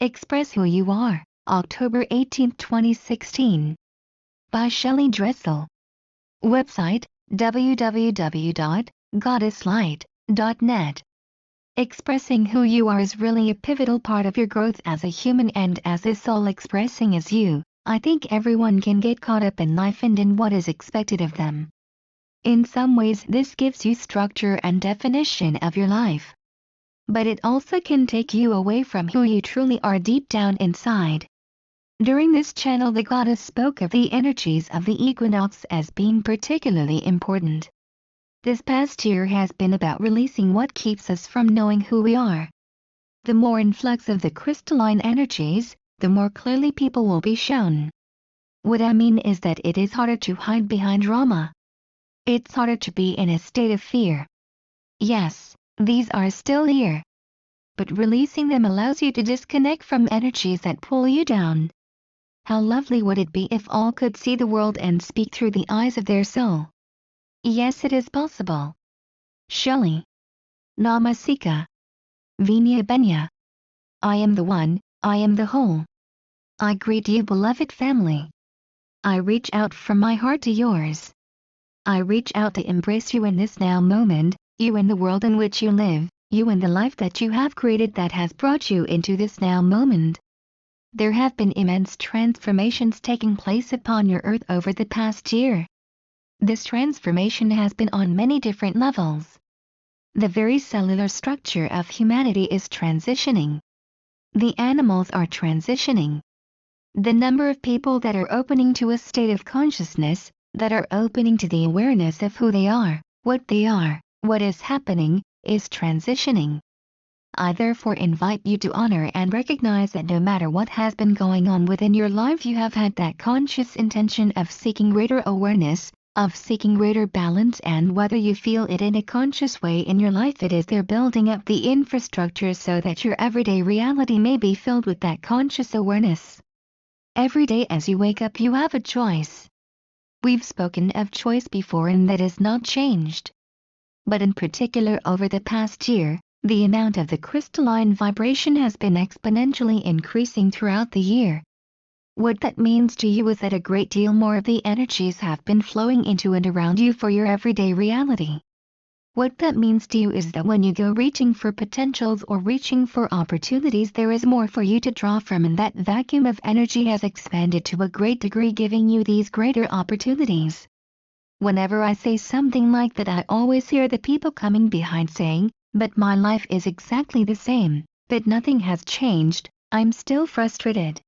Express Who You Are, October 18, 2016. By Shelly Dressel. Website, www.goddesslight.net. Expressing who you are is really a pivotal part of your growth as a human and as a soul. Expressing as you, I think everyone can get caught up in life and in what is expected of them. In some ways this gives you structure and definition of your life. But it also can take you away from who you truly are deep down inside. During this channel the goddess spoke of the energies of the equinox as being particularly important. This past year has been about releasing what keeps us from knowing who we are. The more influx of the crystalline energies, the more clearly people will be shown. What I mean is that it is harder to hide behind drama. It's harder to be in a state of fear. Yes, these are still here. But releasing them allows you to disconnect from energies that pull you down. How lovely would it be if all could see the world and speak through the eyes of their soul? Yes, it is possible. Shelly. Namasika. Vinya Benya. I am the one, I am the whole. I greet you, beloved family. I reach out from my heart to yours. I reach out to embrace you in this now moment, you in the world in which you live, you in the life that you have created that has brought you into this now moment. There have been immense transformations taking place upon your earth over the past year. This transformation has been on many different levels. The very cellular structure of humanity is transitioning. The animals are transitioning. The number of people that are opening to a state of consciousness, that are opening to the awareness of who they are, what is happening, is transitioning. I therefore invite you to honor and recognize that no matter what has been going on within your life, you have had that conscious intention of seeking greater awareness, of seeking greater balance, and whether you feel it in a conscious way in your life, it is there building up the infrastructure so that your everyday reality may be filled with that conscious awareness. Every day as you wake up you have a choice. We've spoken of choice before and that has not changed. But in particular over the past year, the amount of the crystalline vibration has been exponentially increasing throughout the year. What that means to you is that a great deal more of the energies have been flowing into and around you for your everyday reality. What that means to you is that when you go reaching for potentials or reaching for opportunities, there is more for you to draw from, and that vacuum of energy has expanded to a great degree, giving you these greater opportunities. Whenever I say something like that, I always hear the people coming behind saying, "But my life is exactly the same, but nothing has changed, I'm still frustrated."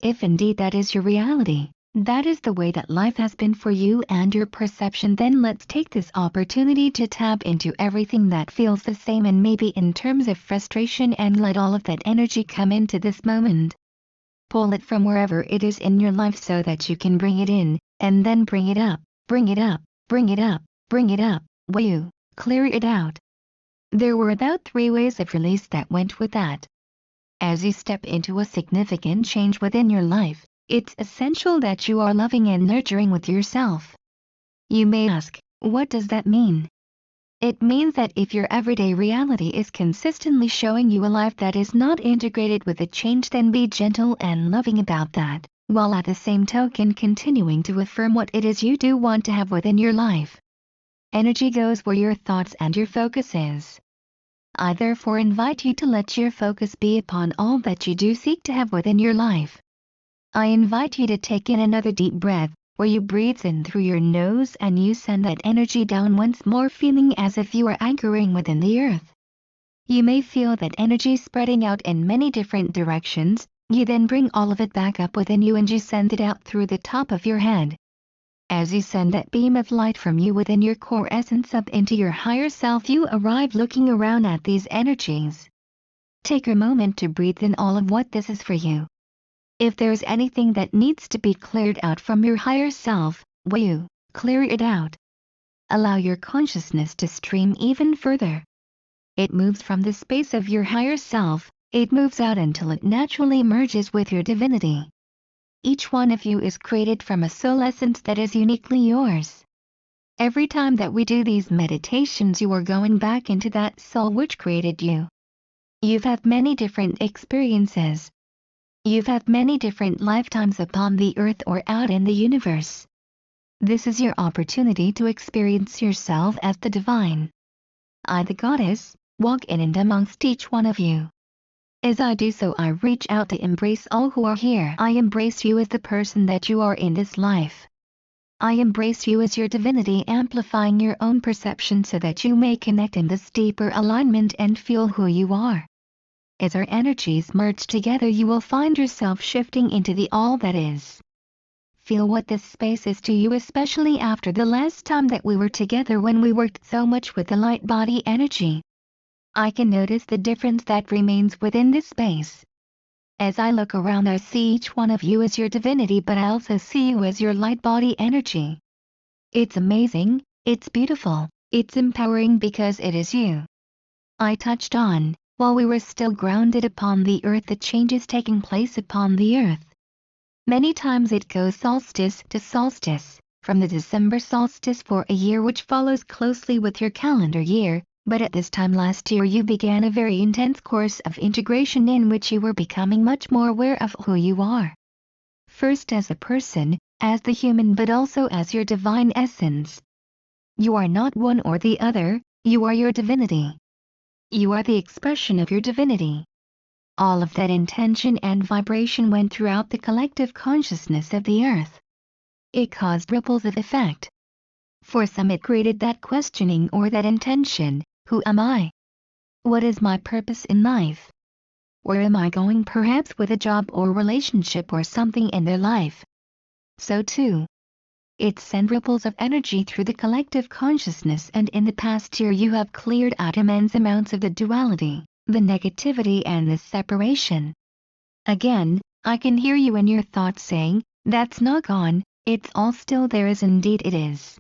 If indeed that is your reality, that is the way that life has been for you and your perception, then let's take this opportunity to tap into everything that feels the same and maybe in terms of frustration, and let all of that energy come into this moment. Pull it from wherever it is in your life so that you can bring it in, and then bring it up, bring it up, bring it up, bring it up, you clear it out. There were about 3 ways of release that went with that. As you step into a significant change within your life, it's essential that you are loving and nurturing with yourself. You may ask, what does that mean? It means that if your everyday reality is consistently showing you a life that is not integrated with the change, then be gentle and loving about that, while at the same token continuing to affirm what it is you do want to have within your life. Energy goes where your thoughts and your focus is. I therefore invite you to let your focus be upon all that you do seek to have within your life. I invite you to take in another deep breath, where you breathe in through your nose and you send that energy down once more, feeling as if you are anchoring within the earth. You may feel that energy spreading out in many different directions. You then bring all of it back up within you and you send it out through the top of your head. As you send that beam of light from you within your core essence up into your higher self, you arrive looking around at these energies. Take a moment to breathe in all of what this is for you. If there's anything that needs to be cleared out from your higher self, you clear it out. Allow your consciousness to stream even further. It moves from the space of your higher self, it moves out until it naturally merges with your divinity. Each one of you is created from a soul essence that is uniquely yours. Every time that we do these meditations, you are going back into that soul which created you. You've had many different experiences, You've had many different lifetimes upon the earth or out in the universe. This is your opportunity to experience yourself as the divine. I, the goddess, walk in and amongst each one of you. As I do so, I reach out to embrace all who are here. I embrace you as the person that you are in this life. I embrace you as your divinity, amplifying your own perception so that you may connect in this deeper alignment and feel who you are. As our energies merge together, you will find yourself shifting into the all that is. Feel what this space is to you, especially after the last time that we were together when we worked so much with the light body energy. I can notice the difference that remains within this space. As I look around, I see each one of you as your divinity, but I also see you as your light body energy. It's amazing, it's beautiful, it's empowering because it is you. I touched on, while we were still grounded upon the earth, the changes taking place upon the earth. Many times it goes solstice to solstice, from the December solstice for a year which follows closely with your calendar year, but at this time last year you began a very intense course of integration in which you were becoming much more aware of who you are. First as a person, as the human, but also as your divine essence. You are not one or the other, you are your divinity. You are the expression of your divinity. All of that intention and vibration went throughout the collective consciousness of the earth. It caused ripples of effect. For some it created that questioning or that intention, who am I? What is my purpose in life? Where am I going, perhaps with a job or relationship or something in their life? So too, it sent ripples of energy through the collective consciousness, and in the past year you have cleared out immense amounts of the duality, the negativity and the separation. Again, I can hear you in your thoughts saying, that's not gone, it's all still there. As indeed it is.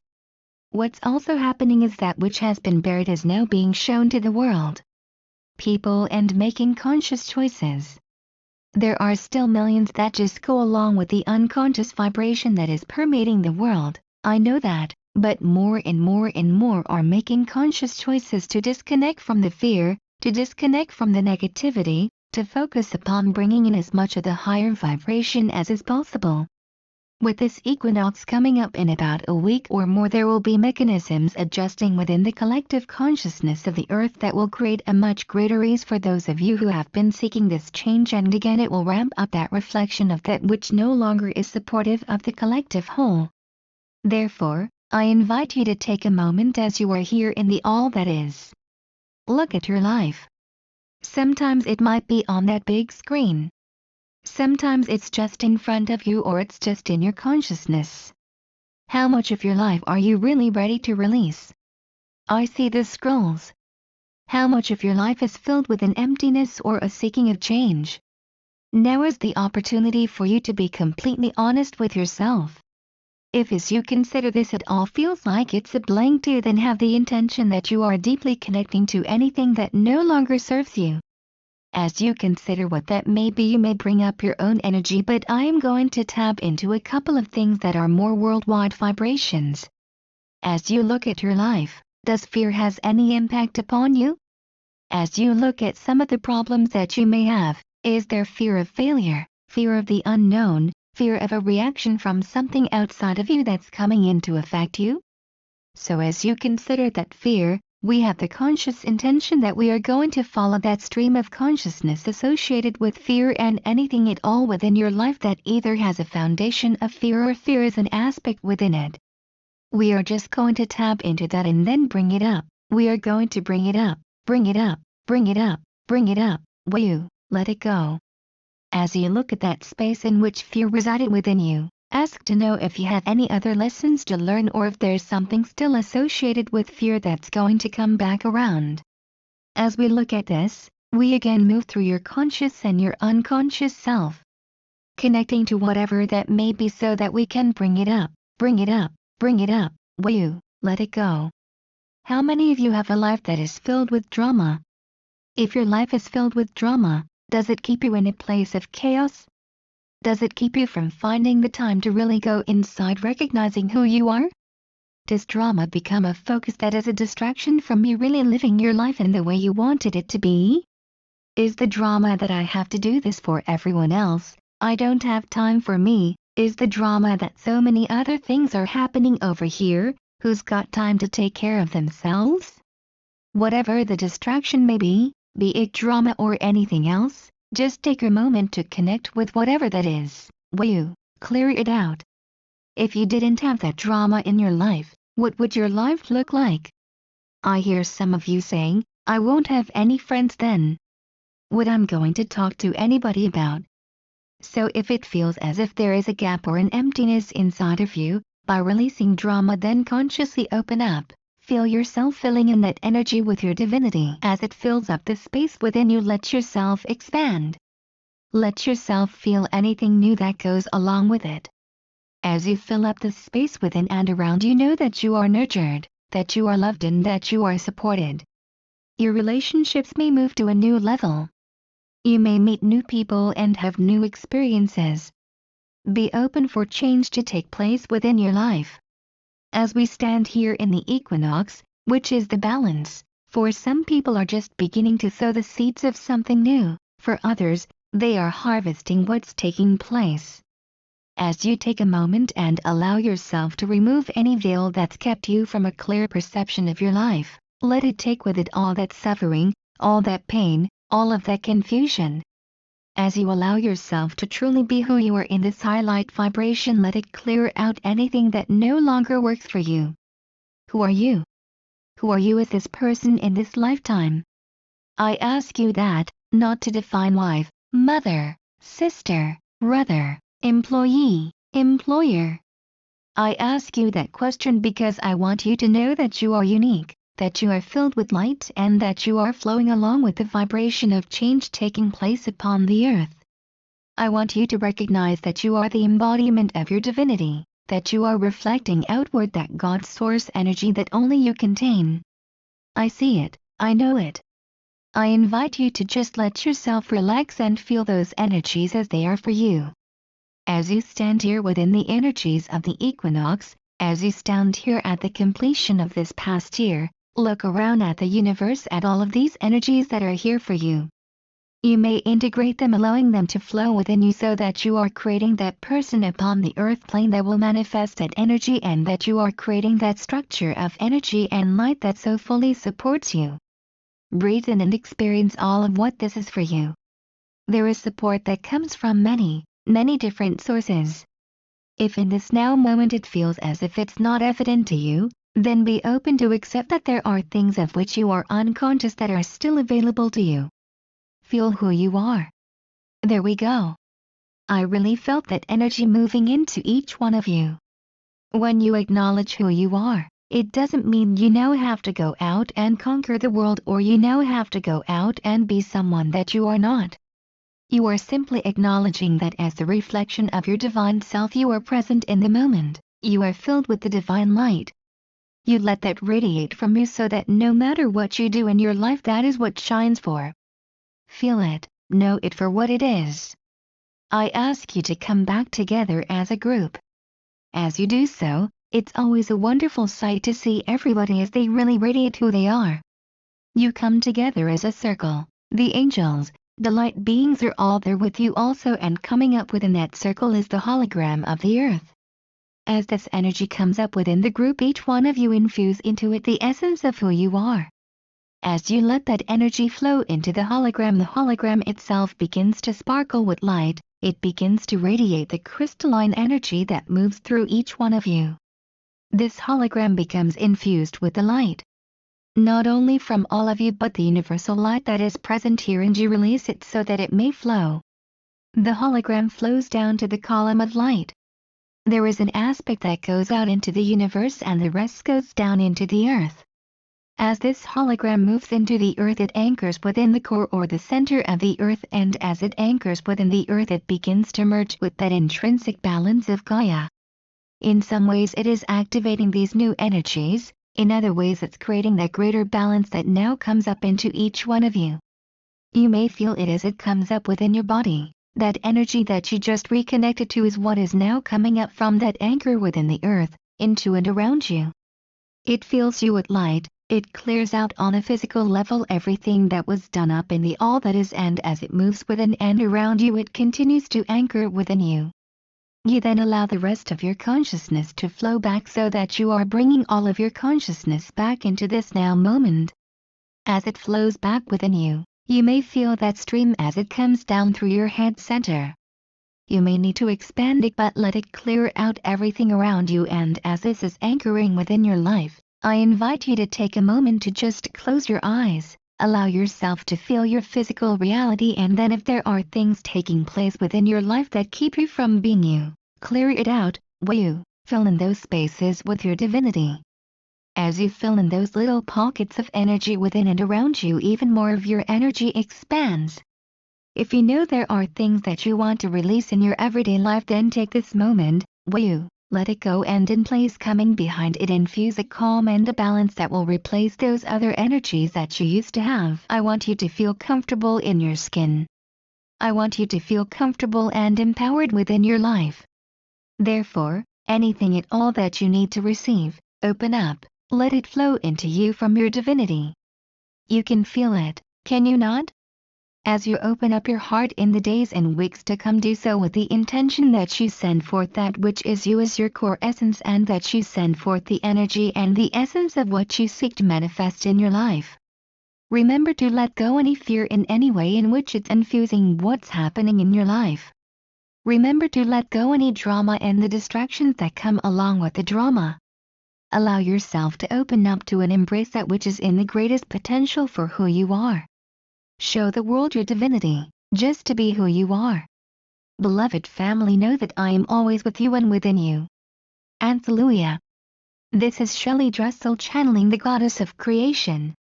What's also happening is that which has been buried is now being shown to the world. People and making conscious choices. There are still millions that just go along with the unconscious vibration that is permeating the world, I know that, but more and more and more are making conscious choices to disconnect from the fear, to disconnect from the negativity, to focus upon bringing in as much of the higher vibration as is possible. With this equinox coming up in about a week or more, there will be mechanisms adjusting within the collective consciousness of the earth that will create a much greater ease for those of you who have been seeking this change, and again it will ramp up that reflection of that which no longer is supportive of the collective whole. Therefore, I invite you to take a moment as you are here in the all that is. Look at your life. Sometimes it might be on that big screen. Sometimes it's just in front of you, or it's just in your consciousness. How much of your life are you really ready to release? I see the scrolls. How much of your life is filled with an emptiness or a seeking of change? Now is the opportunity for you to be completely honest with yourself. If as you consider this it all feels like it's a blank, do then have the intention that you are deeply connecting to anything that no longer serves you. As you consider what that may be, you may bring up your own energy, but I am going to tap into a couple of things that are more worldwide vibrations. As you look at your life, does fear has any impact upon you? As you look at some of the problems that you may have, is there fear of failure, fear of the unknown, fear of a reaction from something outside of you that's coming in to affect you? So as you consider that fear, we have the conscious intention that we are going to follow that stream of consciousness associated with fear and anything at all within your life that either has a foundation of fear or fear is an aspect within it. We are just going to tap into that and then bring it up. We are going to bring it up, bring it up, bring it up, bring it up. Will you let it go? As you look at that space in which fear resided within you, ask to know if you have any other lessons to learn, or if there's something still associated with fear that's going to come back around. As we look at this, we again move through your conscious and your unconscious self, connecting to whatever that may be so that we can bring it up, bring it up, bring it up. Will you let it go? How many of you have a life that is filled with drama? If your life is filled with drama, does it keep you in a place of chaos? Does it keep you from finding the time to really go inside, recognizing who you are? Does drama become a focus that is a distraction from you really living your life in the way you wanted it to be? Is the drama that I have to do this for everyone else, I don't have time for me, is the drama that so many other things are happening over here, who's got time to take care of themselves? Whatever the distraction may be it drama or anything else, just take a moment to connect with whatever that is. Will you clear it out? If you didn't have that drama in your life, what would your life look like? I hear some of you saying, I won't have any friends then. What I'm going to talk to anybody about? So if it feels as if there is a gap or an emptiness inside of you, by releasing drama, then consciously open up. Feel yourself filling in that energy with your divinity. As it fills up the space within you, let yourself expand. Let yourself feel anything new that goes along with it. As you fill up the space within and around you, know that you are nurtured, that you are loved, and that you are supported. Your relationships may move to a new level. You may meet new people and have new experiences. Be open for change to take place within your life. As we stand here in the equinox, which is the balance, for some people are just beginning to sow the seeds of something new, for others, they are harvesting what's taking place. As you take a moment and allow yourself to remove any veil that's kept you from a clear perception of your life, let it take with it all that suffering, all that pain, all of that confusion. As you allow yourself to truly be who you are in this highlight vibration, let it clear out anything that no longer works for you. Who are you? Who are you as this person in this lifetime? I ask you that, not to define wife, mother, sister, brother, employee, employer. I ask you that question because I want you to know that you are unique, that you are filled with light, and that you are flowing along with the vibration of change taking place upon the earth. I want you to recognize that you are the embodiment of your divinity, that you are reflecting outward that God source energy that only you contain. I see it, I know it. I invite you to just let yourself relax and feel those energies as they are for you. As you stand here within the energies of the equinox, as you stand here at the completion of this past year, look around at the universe, at all of these energies that are here for you. You may integrate them, allowing them to flow within you so that you are creating that person upon the earth plane that will manifest that energy, and that you are creating that structure of energy and light that so fully supports you. Breathe in and experience all of what this is for you. There is support that comes from many, many different sources. If in this now moment it feels as if it's not evident to you, then be open to accept that there are things of which you are unconscious that are still available to you. Feel who you are. There we go. I really felt that energy moving into each one of you. When you acknowledge who you are, it doesn't mean you now have to go out and conquer the world, or you now have to go out and be someone that you are not. You are simply acknowledging that as the reflection of your divine self you are present in the moment, you are filled with the divine light. You let that radiate from you so that no matter what you do in your life, that is what shines for. Feel it, know it for what it is. I ask you to come back together as a group. As you do so, it's always a wonderful sight to see everybody as they really radiate who they are. You come together as a circle. The angels, the light beings are all there with you also, and coming up within that circle is the hologram of the earth. As this energy comes up within the group, each one of you infuse into it the essence of who you are. As you let that energy flow into the hologram itself begins to sparkle with light, it begins to radiate the crystalline energy that moves through each one of you. This hologram becomes infused with the light, not only from all of you but the universal light that is present here, and you release it so that it may flow. The hologram flows down to the column of light. There is an aspect that goes out into the universe and the rest goes down into the earth. As this hologram moves into the earth, it anchors within the core or the center of the earth, and as it anchors within the earth, it begins to merge with that intrinsic balance of Gaia. In some ways it is activating these new energies, in other ways it's creating that greater balance that now comes up into each one of you. You may feel it as it comes up within your body. That energy that you just reconnected to is what is now coming up from that anchor within the earth, into and around you. It fills you with light, It clears out on a physical level everything that was done up in the all that is, and as it moves within and around you, it continues to anchor within you. You then allow the rest of your consciousness to flow back so that you are bringing all of your consciousness back into this now moment. As it flows back within you, you may feel that stream as it comes down through your head center. You may need to expand it, but let it clear out everything around you, and as this is anchoring within your life, I invite you to take a moment to just close your eyes, allow yourself to feel your physical reality, and then if there are things taking place within your life that keep you from being you, clear it out. You fill in those spaces with your divinity. As you fill in those little pockets of energy within and around you, even more of your energy expands. If you know there are things that you want to release in your everyday life, then take this moment, you let it go, and in place coming behind it, infuse a calm and a balance that will replace those other energies that you used to have. I want you to feel comfortable in your skin. I want you to feel comfortable and empowered within your life. Therefore, anything at all that you need to receive, open up, let it flow into you from your divinity. You can feel it, can you not? As you open up your heart in the days and weeks to come, do so with the intention that you send forth that which is you as your core essence, and that you send forth the energy and the essence of what you seek to manifest in your life. Remember to let go any fear in any way in which it's infusing what's happening in your life. Remember to let go any drama and the distractions that come along with the drama. Allow yourself to open up to and embrace that which is in the greatest potential for who you are. Show the world your divinity, just to be who you are. Beloved family, know that I am always with you and within you. Alleluia. This is Shelly Dressel channeling the goddess of creation,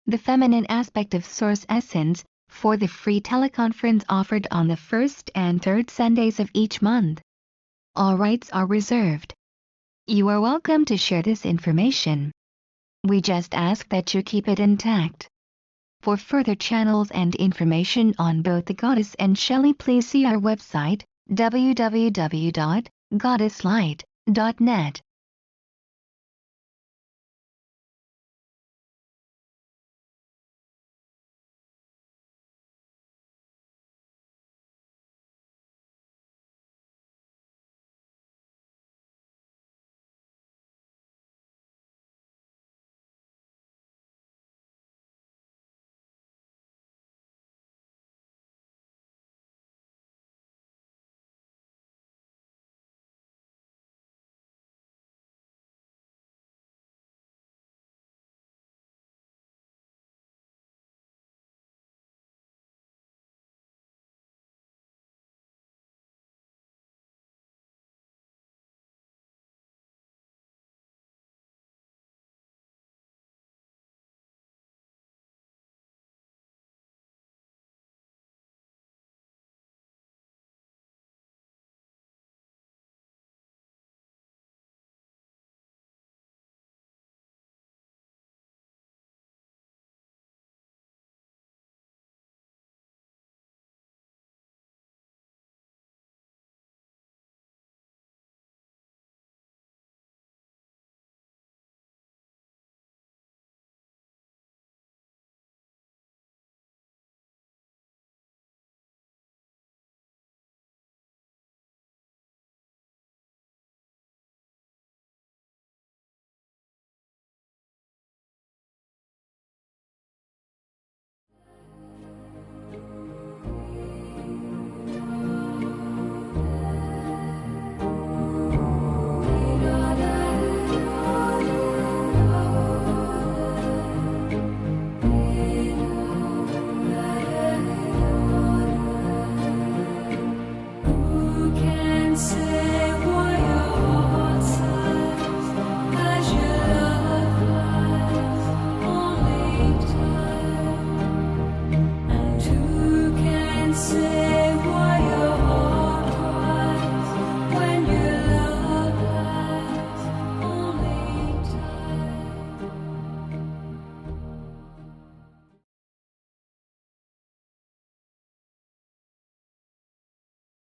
the feminine aspect of Source Essence, for the free teleconference offered on the first and third Sundays of each month. All rights are reserved. You are welcome to share this information. We just ask that you keep it intact. For further channels and information on both the Goddess and Shelly, please see our website, www.goddesslight.net.